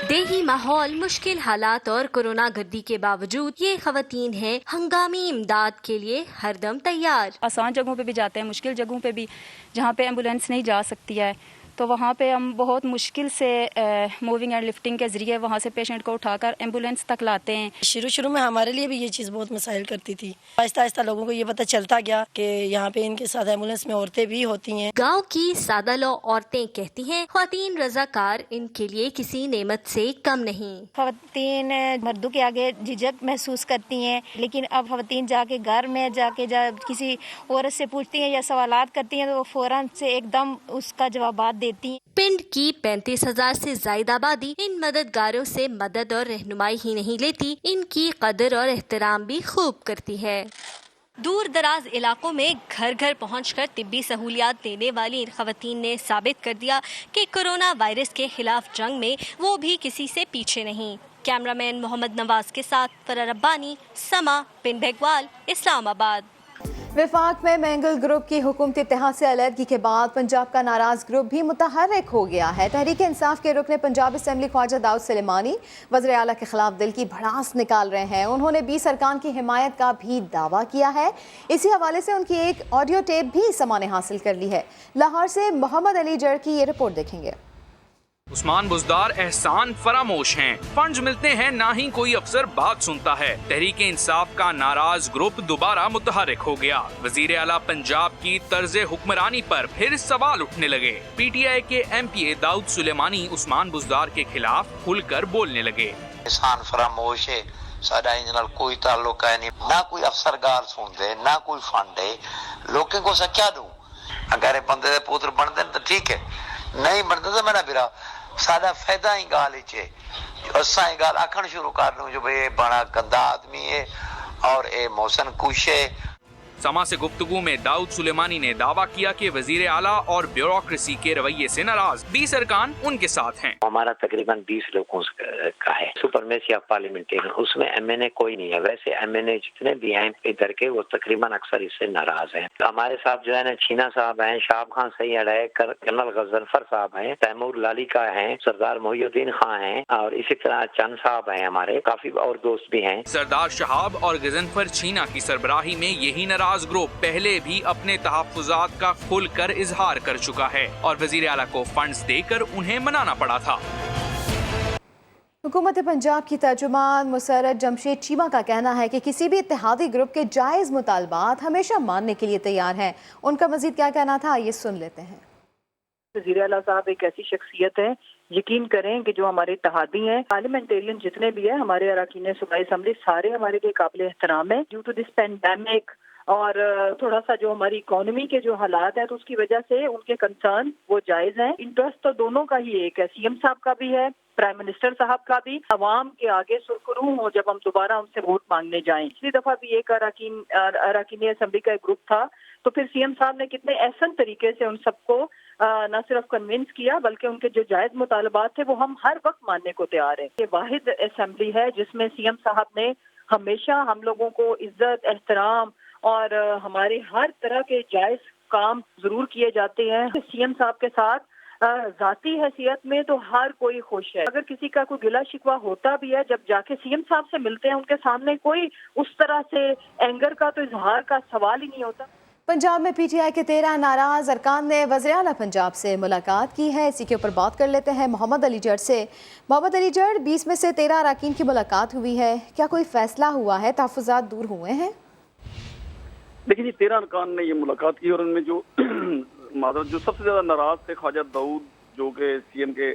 देही माहौल, मुश्किल हालात और कोरोना गर्दी के बावजूद ये खवातीन हैं हंगामी इमदाद के लिए हरदम तैयार। आसान जगहों पे भी जाते हैं, मुश्किल जगहों पे भी जहाँ पे एम्बुलेंस नहीं जा सकती है, तो वहाँ पे हम बहुत मुश्किल से मूविंग एंड लिफ्टिंग के ज़रिए वहाँ से पेशेंट को उठाकर एम्बुलेंस तक लाते हैं। शुरू में हमारे लिए भी ये चीज़ बहुत मसाइल करती थी। आहिस्ता आहिस्ता लोगों को ये पता चलता गया कि यहाँ पे इनके साथ एम्बुलेंस में औरतें भी होती हैं। गांव की सादा लो औरतें कहती हैं ख्वातीन रज़ाकार इनके लिए किसी नेमत से कम नहीं। ख्वातीन मर्दों के आगे झिझक महसूस करती हैं, लेकिन अब ख्वातीन जाके घर में जाके किसी औरत से पूछती हैं या सवालात करती हैं तो वो फौरन से एकदम उसका जवाब देती हैं। पिंड की 35,000 से ज्यादा आबादी इन मददगारों से मदद और रहनुमाई ही नहीं लेती, इनकी कदर और एहतराम भी खूब करती है। दूर दराज इलाकों में घर घर पहुंचकर तिब्बी सहूलियात देने वाली इन खवातीन ने साबित कर दिया कि कोरोना वायरस के खिलाफ जंग में वो भी किसी से पीछे नहीं। कैमरामैन मोहम्मद नवाज के साथ फरार रब्बानी, समा, पिंड भगवाल, इस्लामाबाद। वफाक में मैंगल ग्रुप की हुकूमती इत्तेहाद से अलहदगी के बाद पंजाब का नाराज ग्रुप भी मुतहर्रिक हो गया है। तहरीक इंसाफ के रुकन पंजाब असेंबली ख्वाजा दाऊद सुलेमानी वज़ीर आला के खिलाफ दिल की भड़ास निकाल रहे हैं। उन्होंने 20 अरकान की हिमायत का भी दावा किया है। इसी हवाले से उनकी एक ऑडियो टेप भी समा ने हासिल कर ली है। लाहौर से मोहम्मद अली जड़ की ये रिपोर्ट देखेंगे। उस्मान बुज़दार एहसान फरामोश हैं, फंड्स मिलते हैं ना ही कोई अफसर बात सुनता है। तहरीक इंसाफ का नाराज ग्रुप दोबारा मुतहर्रिक हो गया। वजीर आला पंजाब की तर्ज हुक्मरानी पर फिर सवाल उठने लगे। पीटीआई के MPA दाऊद सुलेमानी उस्मान बुज़दार के खिलाफ खुलकर बोलने लगे। एहसान फरामोश है, साडा इंज नाल कोई ताल्लुक है नहीं, ना कोई अफसर गाल सुन दे, ना कोई फंड है, लोगों को क्या दूं? अगर बंदे दे पुत्र बनते तो ठीक है, नहीं बनते तो मेरा बिरा सादा फायदा ही गाल है। असा ही गाल आखण शुरू कर दूं जो भाई बड़ा गंदा आदमी है और ए मोहसन कुश है। समा से गुफ्तगू में दाऊद सुलेमानी ने दावा किया कि वजीर आला और ब्यूरोक्रेसी के रवैये से नाराज 20 अरकान उनके साथ हैं। हमारा तकरीबन 20 लोगों का है सुपरमेसी ऑफ पार्लियामेंटेरियन, उसमें MNA कोई नहीं है। वैसे MNA जितने भी हैं इधर के वो तकरीबन अक्सर इससे नाराज हैं। हमारे साथ जो है ना छीना साहब हैं, शाब खान सैयद है, कर्नल गजनफर साहब हैं, तैमूर लालिका हैं, सरदार मोहिउद्दीन खान हैं और इसी तरह चंद साहब हैं, हमारे काफी और दोस्त भी हैं। सरदार शहाब और गजनफर छीना की सरबराही में यही नाराज ग्रुप पहले भी अपने तहफ्फुज़ात का खुलकर इजहार कर चुका है और वजीर आला को फंड्स देकर उन्हें मनाना पड़ा था। हुकूमत पंजाब की तर्जुमान मुसर्रत जमशेद चीमा का कहना है कि किसी भी इत्तेहादी ग्रुप के जायज़ मुतालबात हमेशा मानने के लिए तैयार हैं। उनका मजीद क्या कहना था, ये सुन लेते हैं। वज़ीर आला साहब एक ऐसी शख्सियत है, यकीन करें कि जो हमारे इत्तेहादी हैं, पार्लियामेंटेरियन जितने भी हैं, हमारे अरकान सूबाई असम्बली, सारे हमारे लिए काबिल एहतराम है। ड्यू टू दिस पेंडेमिक और थोड़ा सा जो हमारी इकोनॉमी के जो हालात हैं, तो उसकी वजह से उनके कंसर्न वो जायज़ हैं। इंटरेस्ट तो दोनों का ही एक है, सीएम साहब का भी है, प्राइम मिनिस्टर साहब का भी। अवाम के आगे सुरखरू हो जब हम दोबारा उनसे वोट मांगने जाएं। पिछली दफा भी एक अरकान असम्बली का एक ग्रुप था, तो फिर सीएम साहब ने कितने एहसन तरीके से उन सबको न सिर्फ कन्विंस किया, बल्कि उनके जो जायज मुतालबात थे वो हम हर वक्त मानने को तैयार हैं। ये वाहिद असम्बली है जिसमें सीएम साहब ने हमेशा हम लोगों को इज्जत, एहतराम और हमारे हर तरह के जायज काम जरूर किए जाते हैं। सीएम साहब के साथ जाती हैसियत में तो हर कोई खुश है। अगर किसी का कोई गिला शिकवा होता भी है, जब जाके सीएम साहब से मिलते हैं, उनके सामने कोई उस तरह से एंगर का तो इजहार का सवाल ही नहीं होता। पंजाब में पीटीआई के 13 नाराज अरकान ने वज़ीर आला पंजाब से मुलाकात की है। इसी के ऊपर बात कर लेते हैं मोहम्मद अली जड़ से। मोहम्मद अली जड़, 20 में से 13 अरकान की मुलाकात हुई है, क्या कोई फैसला हुआ है, तहफ़्फ़ुज़ात दूर हुए हैं? देखिए, 13 अरकान ने ये मुलाकात की और उनमें जो जो सबसे ज़्यादा नाराज थे ख्वाजा दाऊद, जो कि सीएम के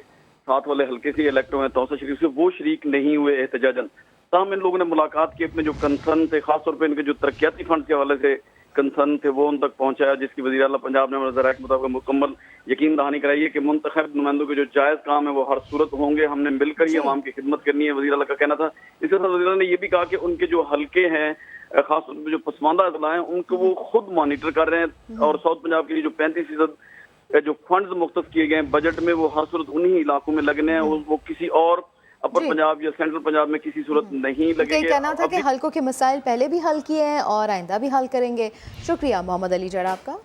साथ वाले हल्के से इलेक्ट हुए हैं, तौसा शरीफ से, वो शरीक नहीं हुए एहतजाजन। तमाम इन लोगों ने मुलाकात की, अपने जो कंसर्न थे, खासतौर पर इनके जो तरक्याती फंड के हवाले से कंसर्न थे, वो उन तक पहुंचाया, जिसकी वज़ीर आला पंजाब ने ज़राए के मुताबिक मुकम्मल यकीन दहानी कराई है कि मुंतखब नुमाइंदों के जो जायज़ काम है वो हर सूरत होंगे। हमने मिलकर ही अवाम की खिदमत करनी है, वज़ीर आला का कहना था। इसके साथ वज़ीर आला ने ये भी कहा कि उनके जो हल्के हैं, खास तौर पर जो पसमानदा अजला हैं, उनको वो खुद मॉनिटर कर रहे हैं और साउथ पंजाब के लिए जो 35% जो फंड्स मुख्तस किए गए हैं बजट में, वो हर सूरत उन्हीं इलाकों में लगने हैं, वो किसी और अपर पंजाब या सेंट्रल पंजाब में किसी सूरत नहीं लगेंगे। कहना था कि हल्कों के मसाइल पहले भी हल किए हैं और आइंदा भी हल करेंगे। शुक्रिया मोहम्मद अली जड़ आपका।